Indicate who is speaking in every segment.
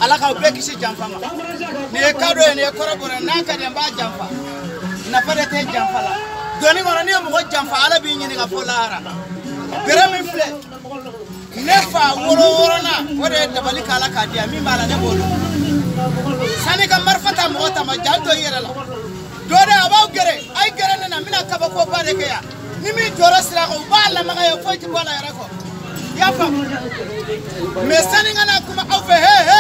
Speaker 1: Alaka ubekisi jamfa ma. Ni ekado ni ekorobora naka de mba jamfa. Na fade te jamfa la. Doni ngona ni mo jamfa ala bi nyini ga folara. Bere mi fle. Nefa woro na wode dabali kala ka dia mi mala ne bolu. Sani ka marfata mo ta ma janto yere la. Dode abaw gere ay gere na mina kaba ko bade ke ya. Ni mi joro sira ko bala maga yo foti bola yere ko. Ya fam. Mais sani ngana kuma aw fe he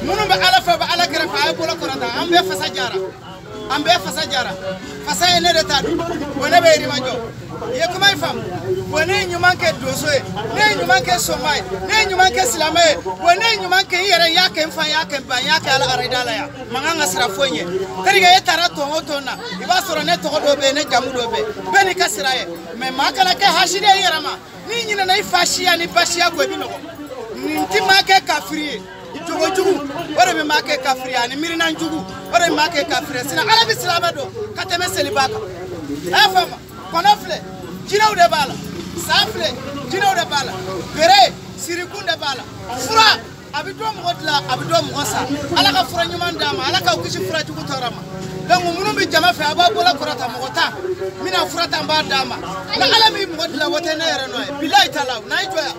Speaker 1: munu ba ala fa ba ala gere fa ay bola korata ambe fasa jara fasa ene de tadu wona be rima jo ye kuma ifam wona nyuma ke doso e ne nyuma ke somai ne nyuma ke silame wona nyuma ke yere ya ke mfa ya ke ba ya ke ala aridala ya manganga sira fonye teriga ye tara to na iba soro ne to do be ne jamu do be ni kasira ye me makala ke hashide yere ma ni nyina na ifashia ni bashia ko bi no nti make kafiri jugu ore me make kafiri ani mirina njugu ore me make kafiri sina ala bi silama do kateme selibaka afama konofle jinaw de bala safle jinaw de bala bere sirikunde bala fura abido mo gosa ala ka fura nyuma ndama ala ka ukisi fura jugu torama donc munu bi jama fe aba bola korata mo gota mina fura tamba dama na ala mi mo godla wote na yere no billahi taala na ijoya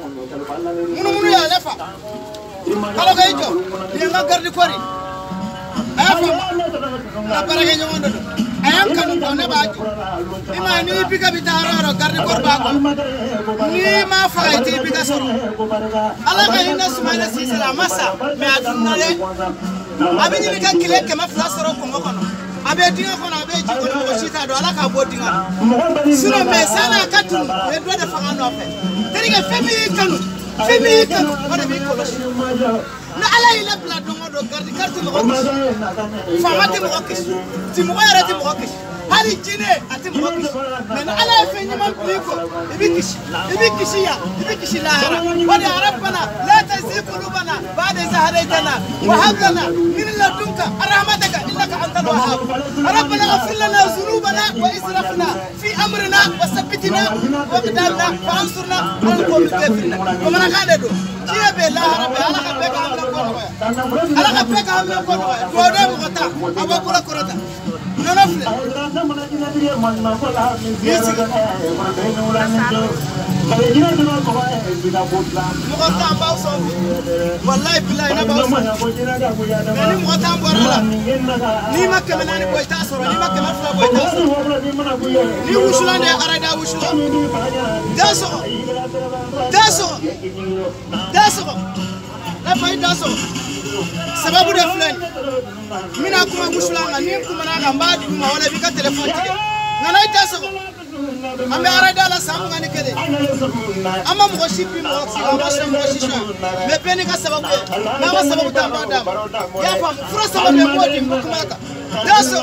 Speaker 1: munu ya lefa kalo ga ijo ni nga gardi kori afa na barage nyondo ayam kanu ko ne baaji imani biga bitaro gardi korba ko ni ma faiti biga soro ala ga ina sumana sisala masa me adunale abini ni kan kile ke ma fla soro ko ngono abe dinga kono abe ji ko sita do ala ka bodinga sino me sana katu e do de fanga no fe teriga femi kanu wala bi ko na ala ila bla do ngodo gardi carte mo famati mo okis ti mo yara ti mo okis hari jine ati mo okis men ala fe nyama biko ibi kishi lahara wala rabbana la tazigh qulubana ba'da idh hadaytana wa hab lana min ladunka rahmataka innaka أنت الوهاب ربنا اغفر لنا ذنوبنا وإسرافنا في أمرنا وثبتنا وقدامنا فانصرنا على القوم الكافرين ومن غادر كيف بالله ربي على قبك عم نقول على قبك عم نقول ودم غتا أبو كلا كرتا ننفل مغتا باوسو والله بالله أنا باوسو مني مغتا بورلا ني ما كمناني بوي تاسرو ني ما كمان فلا بوي تاسرو ني وشلان يا أرادا وشلان داسو لا فاي داسو سبب ده فلان من أكما وشلان ني كمنا غمباد ما ولا بيك تلفون تيجي نانا داسو أمي أرادا لا سامو غني كده أما مغشي بي مغشي أما مغشي مبني كسبب ما سبب تامبادام يا فام فرص سبب يبودي مكماكا داسو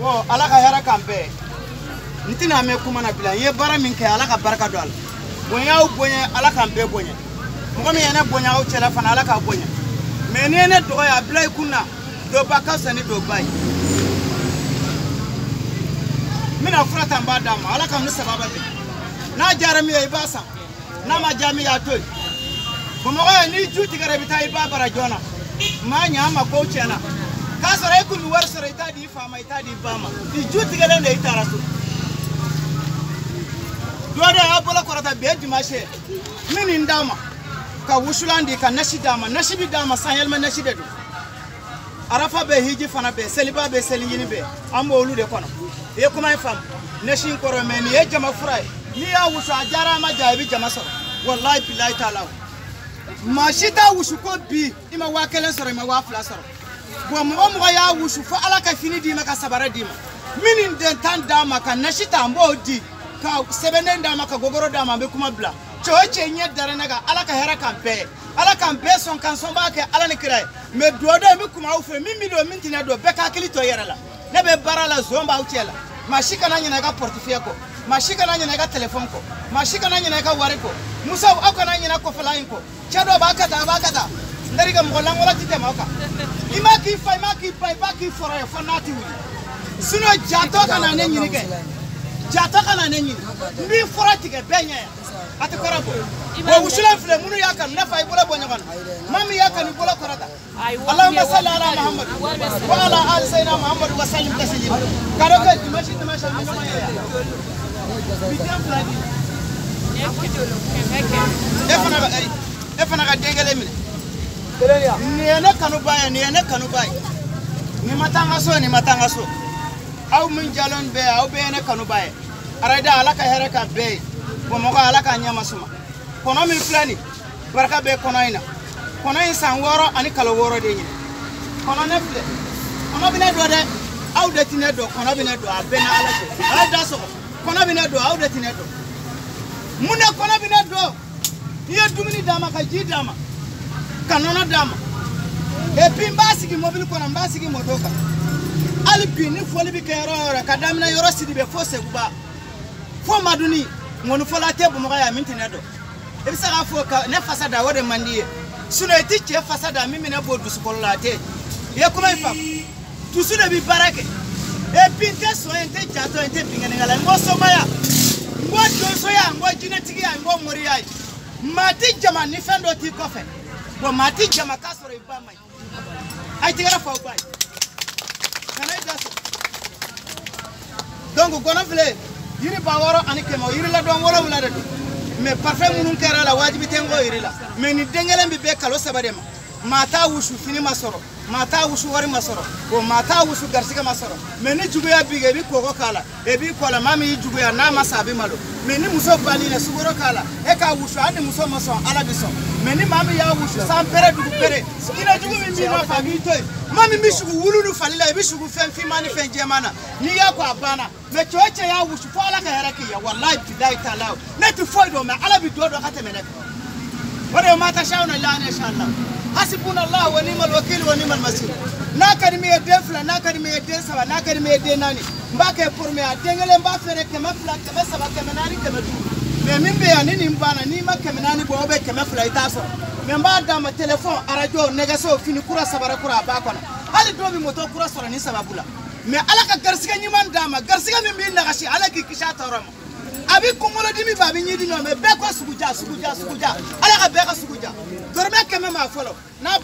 Speaker 1: Wow, ala ka hera kampe. Ntina me kuma na bila ye bara min ke ala ka baraka do ala. Bonya u bonya ala kampe bonya. Mo mi ene bonya u chela fana ala ka bonya. Me ne ne do ya bila kunna do baka sani do bai. Mina furata mbada ma ala ka mu sababa be. Na jarami e basa. Na ma jami ya toy. Mo ni juti gare bitai babara jona. Ma nyama ko chena. Kasara ekulu warsara itadi fama itadi bama ijuti galende itarasu doda abola korata beedi mashe mini ndama ka wushulandi ka nashidama nashibidama sanyelma nashidedu arafa be hiji fana be seliba be selingini be ambo olude kono e kuma fam nashin koromeni e jama furai ni ya wusha ajara ma jaibi jama so wallahi billahi taala mashita wushuko bi ima wakelen soro ima wafla soro bo mo ya wushu fa ala ka fini di maka sabara di ma minin den tan dama ka nashita mbo di ka sebenen dama ka gogoro dama be kuma bla choche nye dare naga ala ka hera kampe son kan son ba ke ala ne kirai me dodo mi kuma ufe mi do minti na do be ka kilito yerala ne be barala zomba utela mashika na nyina ka portefeuille ko mashika na nyina ka telephone ko mashika na nyina ka wari ko musa akona nyina ko flying ko chado bakata ndari ga mo langola titema oka imaki pai baki fora fanati wi suno jato kana ne nyini ke jato kana ne nyini mbi fora tike benya ati korabo bo wusula fle munu yakan na fay bola bonya kan mami yakan bola korata allahumma salli ala muhammad wa ala ali sayyidina muhammad wa sallim taslima karoka dimashi ngama ya bidam flagi efana ga dengale mine ni ene kanu baye ni matanga so aw min jalon be aw be ene kanu baye arada ala ka here ka be bo mo ala ka nyama suma kono mi flani baraka be kono ina san woro ani kala woro de nyine kono ne fle kono bine do de aw de tine do kono bine do abena ala ko ada so kono bine do aw de tine do muna kono bine do ye dumini dama ka ji dama kanona dama e pimbasi ki mobile ko na mbasi ki motoka alipi ni foli bi kero ka damina yoro sidi be fo seguba fo maduni ngonu fola tebu mo ya mintine do e bisa ga fo ka ne fasada wode mandiye suno eti che fasada mimi na bodu sukola te ye kuma ifa tusu de bi barake e pinte so ente jato ente pingene ngala ngo somaya ngo doso ya ngo jinetiki ya ngo mori ya mati jama ni fendo ti kofe bo mati jama kasoro ibama ai tigara fa bai kana gaso donc gono vle yiri baworo ani kemo yiri la don wala wala do mais parfait munun kera la wajibi tengo yiri la mais ni dengelen bi be kalo sabadema mata wushu fini masoro mata wushu wari masoro bo mata wushu garsika masoro mais ni juguya bige bi koko kala e bi kola mami juguya na masabi malo mais ni muso bali na sugoro kala e ka wushu ani muso maso ala biso mais ni mami ya wushu sans pere du pere ina jugu mi no fa mi toy Mami mishugu wulu falila mishugu fen fimani fen jemana ni ya ko abana me choche ya wusu fo ala ka heraki ya wallahi bidai taala ne tu foido me ala bi dodo khate me nek wala ma tashauna illa an insha Allah hasbuna Allah wa ni'mal wakeel wa ni'mal masir na kadimi defla na kadimi saba na kadimi nani mbake pour me atengele mba fere ke mafla ke saba ke nani ke du me mimbe ya nini mbana ni make nani bo be ke mafla itaso me mba da ma telephone arajo negaso fini kura sabara kura ba kono ali dobi moto kura sora ni sababula me ala ka garsiga nyiman dama garsiga min bi nagashi ala ki kisha tawrama abi kungolo dimi babi nyidi no me be ko suguja ala ka be ka suguja dorme ke me ma folo na